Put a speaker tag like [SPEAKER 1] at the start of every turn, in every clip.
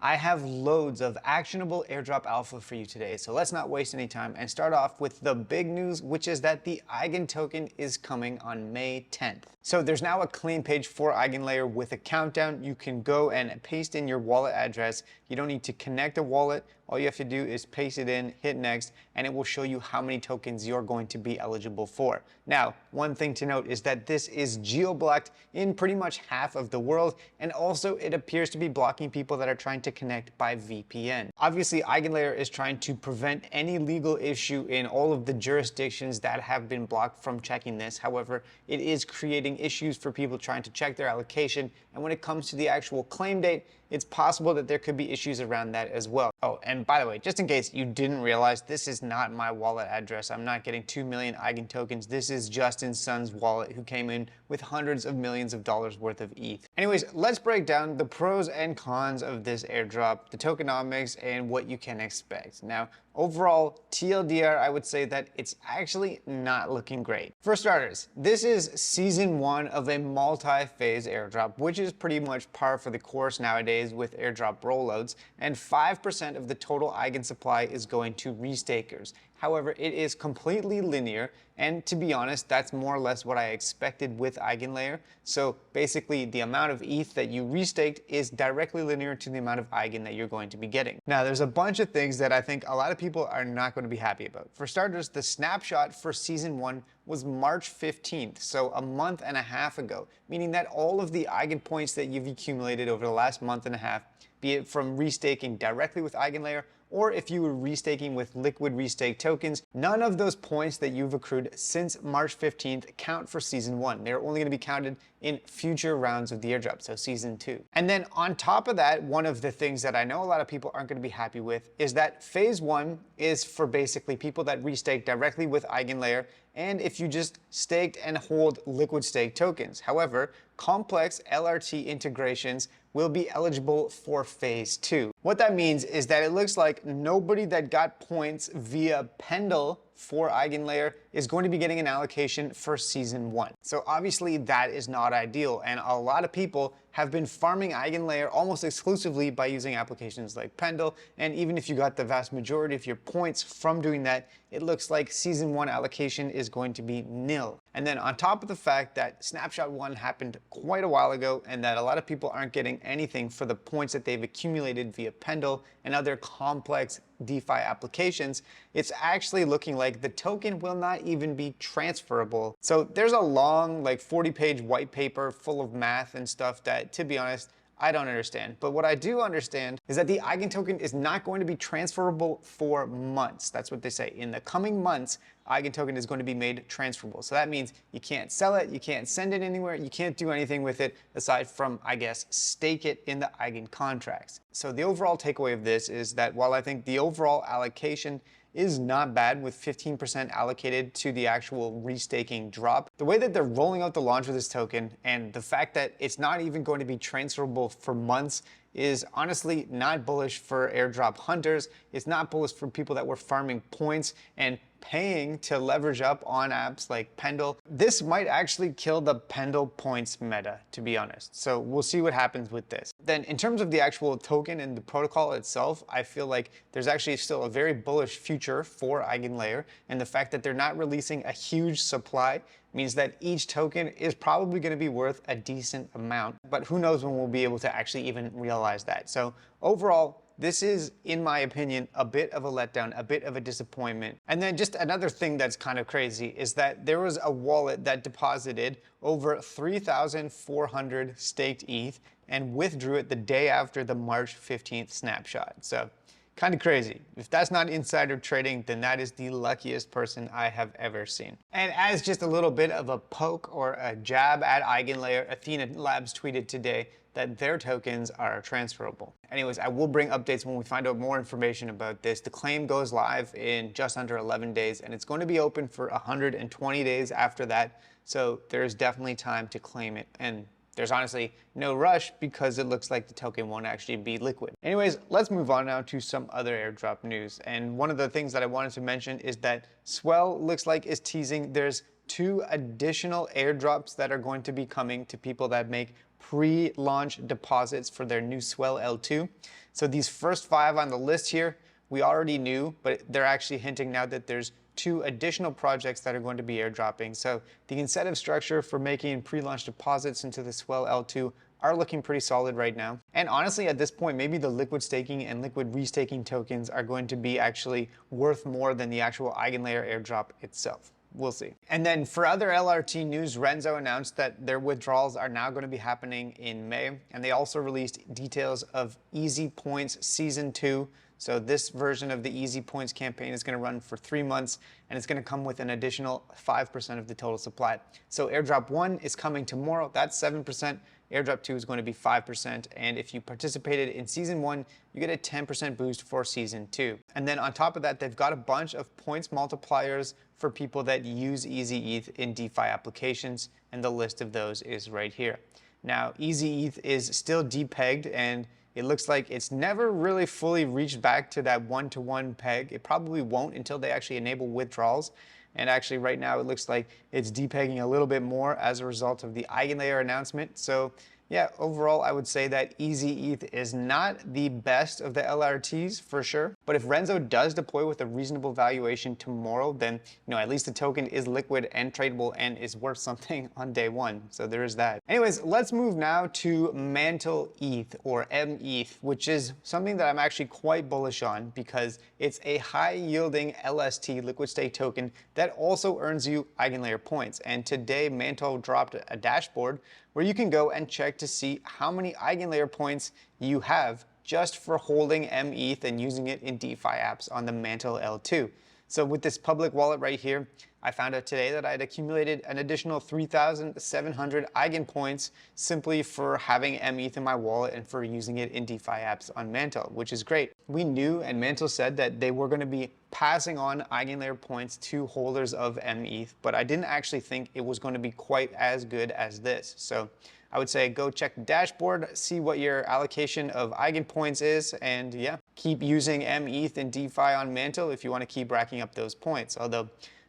[SPEAKER 1] I have loads of actionable airdrop alpha for you today, so let's not waste any time and start off with the big news, which is that the Eigen token is coming on May 10th. So there's now a claim page for EigenLayer with a countdown. You can go and paste in your wallet address. You don't need to connect a wallet. All you have to do is paste it in, hit next, and it will show you how many tokens you're going to be eligible for. Now, one thing to note is that this is geo-blocked in pretty much half of the world, and also it appears to be blocking people that are trying to connect by VPN. Obviously, EigenLayer is trying to prevent any legal issue in all of the jurisdictions that have been blocked from checking this. However, it is creating issues for people trying to check their allocation, and when it comes to the actual claim date, it's possible that there could be issues around that as well. Oh, and by the way, just in case you didn't realize, this is not my wallet address. I'm not getting 2 million Eigen tokens. This is Justin's son's wallet, who came in with hundreds of millions of dollars worth of ETH. Anyways, let's break down the pros and cons of this airdrop, the tokenomics, and what you can expect. Now, overall, TLDR, I would say that it's actually not looking great. For starters, this is season 1 of a multi-phase airdrop, which is pretty much par for the course nowadays with airdrop rollouts, and 5% of the total Eigen supply is going to restakers. However, it is completely linear, and to be honest, that's more or less what I expected with EigenLayer. So basically, the amount of ETH that you restaked is directly linear to the amount of Eigen that you're going to be getting. Now, there's a bunch of things that I think a lot of people are not going to be happy about. For starters, the snapshot for season 1 was March 15th, so a month and a half ago, meaning that all of the Eigen points that you've accumulated over the last month and a half, be it from restaking directly with EigenLayer, or if you were restaking with liquid restake tokens, none of those points that you've accrued since March 15th count for season 1. They're only going to be counted in future rounds of the airdrop, so season 2. And then on top of that, one of the things that I know a lot of people aren't going to be happy with is that phase 1 is for basically people that restake directly with EigenLayer, and if you just staked and hold liquid stake tokens. However, complex LRT integrations will be eligible for phase 2. What that means is that it looks like nobody that got points via Pendle for EigenLayer is going to be getting an allocation for season 1. So obviously that is not ideal, and a lot of people have been farming EigenLayer almost exclusively by using applications like Pendle, and even if you got the vast majority of your points from doing that, it looks like season 1 allocation is going to be nil. And then on top of the fact that Snapshot 1 happened quite a while ago and that a lot of people aren't getting anything for the points that they've accumulated via Pendle and other complex DeFi applications, it's actually looking like the token will not even be transferable. So there's a long, like 40-page white paper full of math and stuff that, to be honest, I don't understand. But what I do understand is that the Eigen token is not going to be transferable for months. That's what they say. In the coming months, Eigen token is going to be made transferable. So that means you can't sell it, you can't send it anywhere, you can't do anything with it aside from, I guess, stake it in the Eigen contracts. So the overall takeaway of this is that while I think the overall allocation is not bad with 15% allocated to the actual restaking drop, the way that they're rolling out the launch of this token and the fact that it's not even going to be transferable for months is honestly not bullish for airdrop hunters. It's not bullish for people that were farming points and paying to leverage up on apps like Pendle. This might actually kill the Pendle points meta, to be honest. So we'll see what happens with this. Then in terms of the actual token and the protocol itself, I feel like there's actually still a very bullish future for EigenLayer, and the fact that they're not releasing a huge supply means that each token is probably going to be worth a decent amount, but who knows when we'll be able to actually even realize that. So overall, this is, in my opinion, a bit of a letdown, a bit of a disappointment. And then just another thing that's kind of crazy is that there was a wallet that deposited over 3,400 staked ETH and withdrew it the day after the March 15th snapshot. So kind of crazy. If that's not insider trading, then that is the luckiest person I have ever seen. And as just a little bit of a poke or a jab at EigenLayer, Athena Labs tweeted today that their tokens are transferable. Anyways, I will bring updates when we find out more information about this. The claim goes live in just under 11 days, and it's going to be open for 120 days after that. So there's definitely time to claim it. And there's honestly no rush because it looks like the token won't actually be liquid. Anyways, let's move on now to some other airdrop news. And one of the things that I wanted to mention is that Swell looks like is teasing there's 2 additional airdrops that are going to be coming to people that make pre-launch deposits for their new Swell L2. So these first 5 on the list here, we already knew, but they're actually hinting now that there's 2 additional projects that are going to be airdropping. So the incentive structure for making pre-launch deposits into the Swell L2 are looking pretty solid right now. And honestly, at this point, maybe the liquid staking and liquid restaking tokens are going to be actually worth more than the actual EigenLayer airdrop itself. We'll see. And then for other LRT news, Renzo announced that their withdrawals are now going to be happening in May. And they also released details of Easy Points Season 2. So this version of the Easy Points campaign is going to run for 3 months, and it's going to come with an additional 5% of the total supply. So Airdrop 1 is coming tomorrow. That's 7%. Airdrop 2 is going to be 5%. And if you participated in Season 1, you get a 10% boost for Season 2. And then on top of that, they've got a bunch of points multipliers for people that use Easy ETH in DeFi applications, and the list of those is right here. Now, Easy ETH is still depegged, and it looks like it's never really fully reached back to that one-to-one peg. It probably won't until they actually enable withdrawals. And actually right now it looks like it's depegging a little bit more as a result of the EigenLayer announcement. So yeah, overall I would say that Easy ETH is not the best of the LRTs for sure. But if Renzo does deploy with a reasonable valuation tomorrow, then at least the token is liquid and tradable and is worth something on day 1. So there is that. Anyways, let's move now to Mantle ETH or METH, which is something that I'm actually quite bullish on because it's a high yielding LST liquid stake token that also earns you EigenLayer points. And today Mantle dropped a dashboard where you can go and check to see how many EigenLayer points you have just for holding METH and using it in DeFi apps on the Mantle L2. So with this public wallet right here, I found out today that I had accumulated an additional 3,700 Eigen points simply for having METH in my wallet and for using it in DeFi apps on Mantle, which is great. We knew, and Mantle said that they were going to be passing on EigenLayer points to holders of METH, but I didn't actually think it was going to be quite as good as this. So I would say go check the dashboard, see what your allocation of Eigen points is, and yeah, keep using METH and DeFi on Mantle if you want to keep racking up those points. Although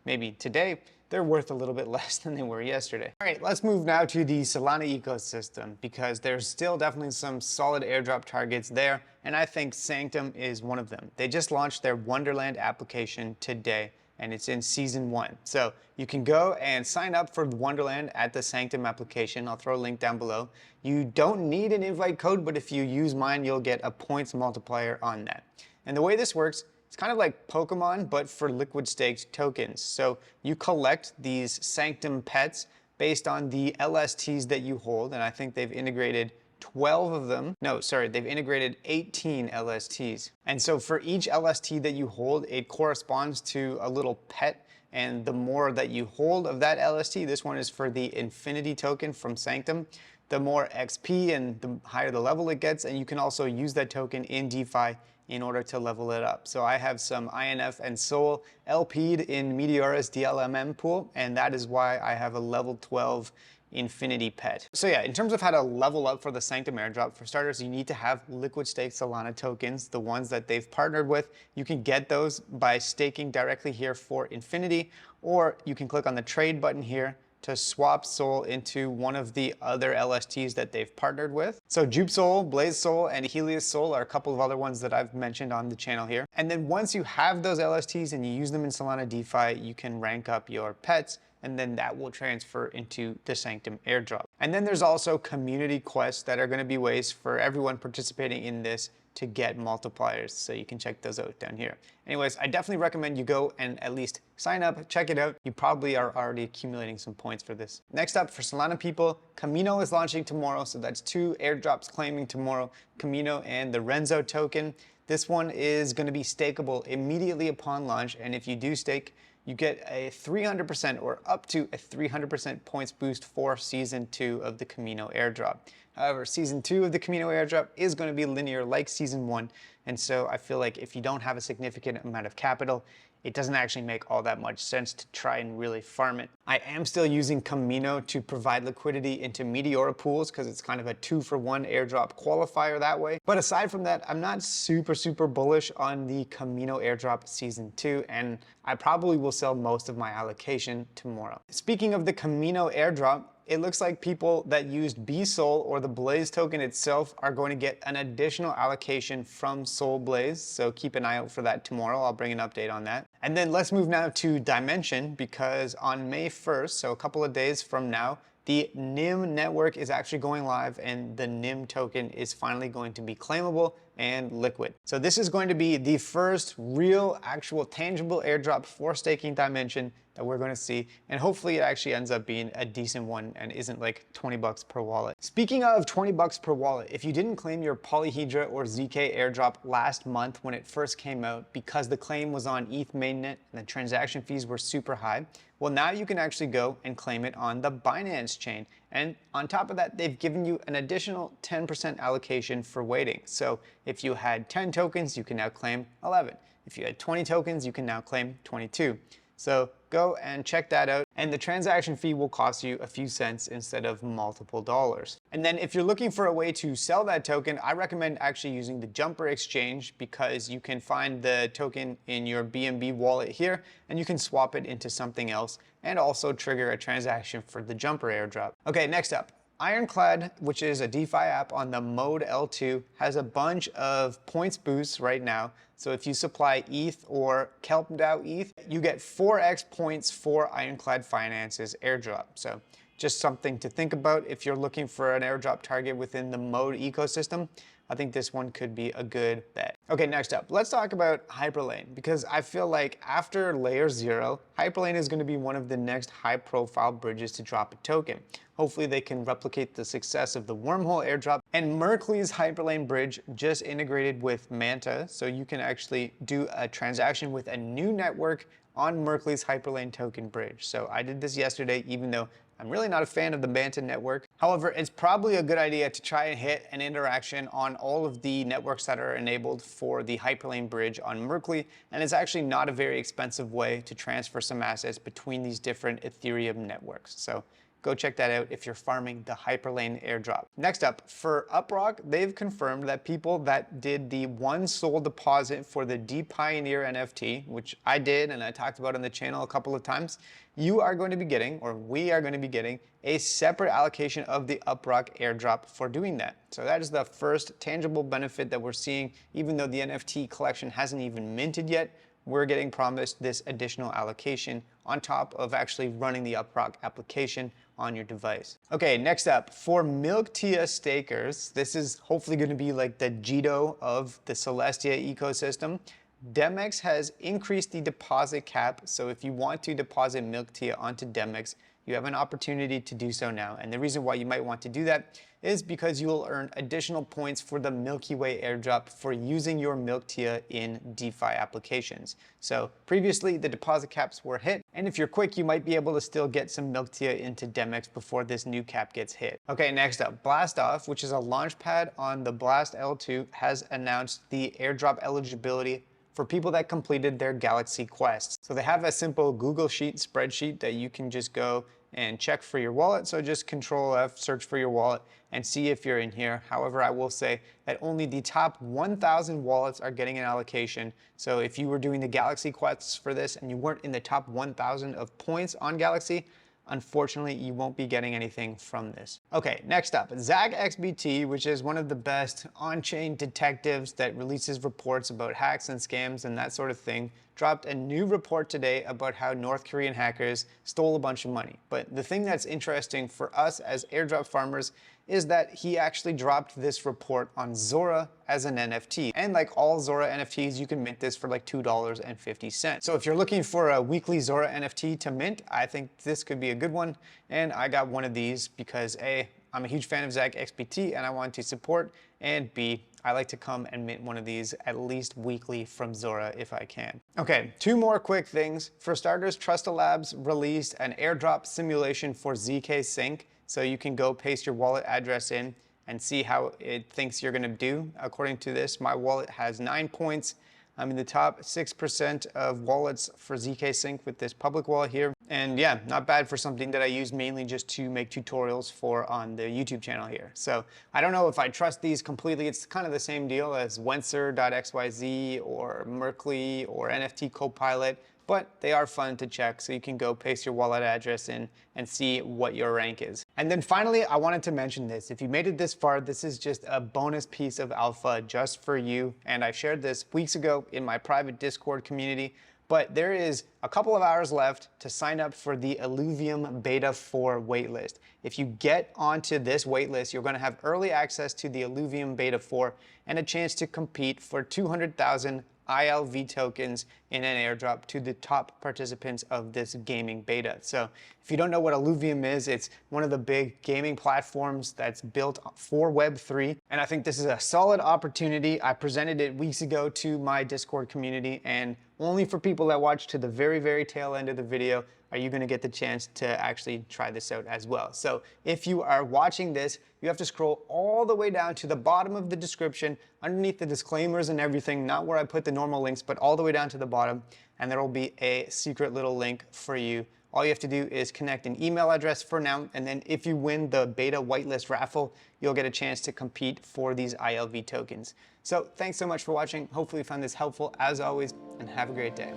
[SPEAKER 1] maybe today they're worth a little bit less than they were yesterday. All right, let's move now to the Solana ecosystem because there's still definitely some solid airdrop targets there, and I think Sanctum is one of them. They just launched their Wonderland application today, and it's in Season 1. So you can go and sign up for Wonderland at the Sanctum application. I'll throw a link down below. You don't need an invite code, but if you use mine, you'll get a points multiplier on that. And the way this works, it's kind of like Pokemon, but for liquid staked tokens. So you collect these Sanctum pets based on the LSTs that you hold, and I think they've integrated 12 of them. No, sorry, they've integrated 18 LSTs. And so for each LST that you hold, it corresponds to a little pet. And the more that you hold of that LST, this one is for the Infinity token from Sanctum, the more XP and the higher the level it gets. And you can also use that token in DeFi in order to level it up. So I have some INF and Sol LP'd in Meteor's DLMM pool, and that is why I have a level 12 Infinity pet. So yeah, in terms of how to level up for the Sanctum airdrop, for starters, you need to have liquid stake Solana tokens, the ones that they've partnered with. You can get those by staking directly here for Infinity, or you can click on the trade button here to swap Sol into one of the other LSTs that they've partnered with. So Jupe Sol, Blaze Sol, and Helios Sol are a couple of other ones that I've mentioned on the channel here. And then once you have those LSTs and you use them in Solana DeFi, you can rank up your pets, and then that will transfer into the Sanctum airdrop. And then there's also community quests that are going to be ways for everyone participating in this to get multipliers. So you can check those out down here. Anyways, I definitely recommend you go and at least sign up, check it out. You probably are already accumulating some points for this. Next up, for Solana people, Camino is launching tomorrow. So that's 2 airdrops claiming tomorrow, Camino and the Renzo token. This one is going to be stakeable immediately upon launch. And if you do stake, you get a 300% or up to a 300% points boost for Season 2 of the Camino airdrop. However, Season 2 of the Camino airdrop is going to be linear like Season 1, and so I feel like if you don't have a significant amount of capital, it doesn't actually make all that much sense to try and really farm it. I am still using Camino to provide liquidity into Meteora pools because it's kind of a 2-for-1 airdrop qualifier that way. But aside from that, I'm not super bullish on the Camino airdrop Season 2, and I probably will sell most of my allocation tomorrow. Speaking of the Camino airdrop, it looks like people that used BSOL or the Blaze token itself are going to get an additional allocation from Sol Blaze. So keep an eye out for that tomorrow. I'll bring an update on that. And then let's move now to Dimension, because on May 1st, so a couple of days from now, the NIM network is actually going live and the NIM token is finally going to be claimable and liquid. So this is going to be the first real, actual, tangible airdrop for staking Dimension that we're going to see, and hopefully it actually ends up being a decent one and isn't like 20 bucks per wallet. Speaking of 20 bucks per wallet, if you didn't claim your Polyhedra or ZK airdrop last month when it first came out because the claim was on ETH mainnet and the transaction fees were super high, well, now you can actually go and claim it on the Binance chain. And on top of that, they've given you an additional 10% allocation for waiting. So if you had 10 tokens, you can now claim 11. If you had 20 tokens, you can now claim 22. So go and check that out, and the transaction fee will cost you a few cents instead of multiple dollars. And then if you're looking for a way to sell that token, I recommend actually using the Jumper exchange, because you can find the token in your BNB wallet here and you can swap it into something else and also trigger a transaction for the Jumper airdrop. Okay, next up. Ironclad, which is a DeFi app on the Mode L2, has a bunch of points boosts right now. So if you supply ETH or KelpDAO ETH, you get 4x points for Ironclad Finance's airdrop. So just something to think about if you're looking for an airdrop target within the Mode ecosystem. I think this one could be a good bet. Okay, next up, let's talk about Hyperlane, because I feel like after Layer 0, Hyperlane is going to be one of the next high-profile bridges to drop a token. Hopefully they can replicate the success of the Wormhole airdrop. And Merkley's Hyperlane bridge just integrated with Manta, so you can actually do a transaction with a new network on Merkley's Hyperlane token bridge. So I did this yesterday, even though I'm really not a fan of the Manta network. However, it's probably a good idea to try and hit an interaction on all of the networks that are enabled for the Hyperlane bridge on Merkley, and it's actually not a very expensive way to transfer some assets between these different Ethereum networks. So go check that out if you're farming the Hyperlane airdrop. Next up, for Uprock, they've confirmed that people that did the one Sol deposit for the Deep Pioneer NFT, which I did and I talked about on the channel a couple of times, you are going to be getting, or we are going to be getting, a separate allocation of the Uprock airdrop for doing that. So that is the first tangible benefit that we're seeing, even though the NFT collection hasn't even minted yet. We're getting promised this additional allocation on top of actually running the Uprock application on your device. Okay, next up, for Milk stakers, this is hopefully going to be like the Jito of the Celestia ecosystem. Demex has increased the deposit cap, so if you want to deposit Milk onto Demex, you have an opportunity to do so now. And the reason why you might want to do that is because you will earn additional points for the Milky Way airdrop for using your Milk in DeFi applications. So previously the deposit caps were hit, and if you're quick, you might be able to still get some Milk into Demex before this new cap gets hit. Okay, next up, Blastoff, which is a launch pad on the Blast L2, has announced the airdrop eligibility for people that completed their Galaxy quests. So they have a simple Google Sheet spreadsheet that you can just go and check for your wallet. So just Control F, search for your wallet and see if you're in here. However, I will say that only the top 1,000 wallets are getting an allocation. So if you were doing the Galaxy quests for this and you weren't in the top 1,000 of points on Galaxy, unfortunately, you won't be getting anything from this. Okay, next up, ZagXBT, which is one of the best on-chain detectives that releases reports about hacks and scams and that sort of thing, dropped a new report today about how North Korean hackers stole a bunch of money. But the thing that's interesting for us as airdrop farmers is that he actually dropped this report on Zora as an NFT. And like all Zora NFTs, you can mint this for like $2.50. So if you're looking for a weekly Zora NFT to mint, I think this could be a good one. And I got one of these because A, I'm a huge fan of ZagXBT and I want to support, and B, I like to come and mint one of these at least weekly from Zora if I can. Okay, two more quick things. For starters, Trusta Labs released an airdrop simulation for ZK Sync. So you can go paste your wallet address in and see how it thinks you're gonna do. According to this, my wallet has 9 points. I'm in the top 6% of wallets for ZK Sync with this public wallet here. And yeah, not bad for something that I use mainly just to make tutorials for on the YouTube channel here. So I don't know if I trust these completely. It's kind of the same deal as Wencer.xyz or Merkley or NFT Copilot, but they are fun to check. So you can go paste your wallet address in and see what your rank is. And then finally, I wanted to mention this. If you made it this far, this is just a bonus piece of alpha just for you. And I shared this weeks ago in my private Discord community. But there is a couple of hours left to sign up for the Illuvium Beta 4 waitlist. If you get onto this waitlist, you're going to have early access to the Illuvium Beta 4 and a chance to compete for 200,000 ILV tokens in an airdrop to the top participants of this gaming beta. So if you don't know what Illuvium is, it's one of the big gaming platforms that's built for Web3. And I think this is a solid opportunity. I presented it weeks ago to my Discord community, and only for people that watch to the very, very tail end of the video are you going to get the chance to actually try this out as well. So if you are watching this, you have to scroll all the way down to the bottom of the description, underneath the disclaimers and everything, not where I put the normal links, but all the way down to the bottom, and there will be a secret little link for you. All you have to do is connect an email address for now, and then if you win the beta whitelist raffle, you'll get a chance to compete for these ILV tokens. So thanks so much for watching. Hopefully you found this helpful as always, and have a great day.